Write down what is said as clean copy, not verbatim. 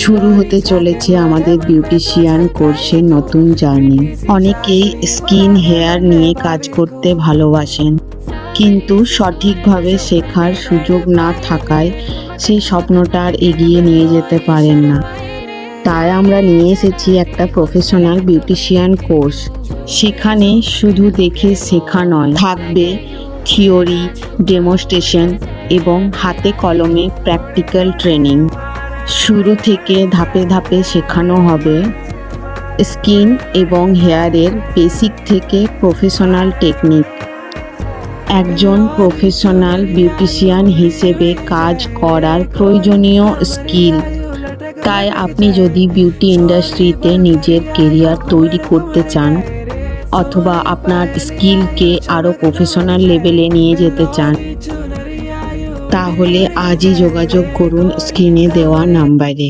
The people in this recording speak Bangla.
শুরু হতে চলেছে আমাদের বিউটিশিয়ান কোর্সের নতুন জার্নি। অনেকেই স্কিন হেয়ার নিয়ে কাজ করতে ভালোবাসেন, কিন্তু সঠিকভাবে শেখার সুযোগ না থাকায় সেই স্বপ্নটা আর এগিয়ে নিয়ে যেতে পারেন না। তাই আমরা নিয়ে এসেছি একটা প্রফেশনাল বিউটিশিয়ান কোর্স। সেখানে শুধু দেখে শেখা নয়, থাকবে থিওরি, ডেমনস্ট্রেশন এবং হাতে কলমে প্র্যাকটিক্যাল ট্রেনিং। শুরু থেকে ধাপে ধাপে শেখানো হবে স্কিন এবং হেয়ারের বেসিক থেকে প্রফেশনাল টেকনিক। একজন প্রফেশনাল বিউটিশিয়ান হিসেবে কাজ করার প্রয়োজনীয় স্কিল। তাই আপনি যদি বিউটি ইন্ডাস্ট্রিতে নিজের কেরিয়ার তৈরি করতে চান অথবা আপনার স্কিলকে আরও প্রফেশনাল লেভেলে নিয়ে যেতে চান, তাহলে আজই যোগাযোগ করুন স্ক্রিনে দেওয়া নাম্বারে।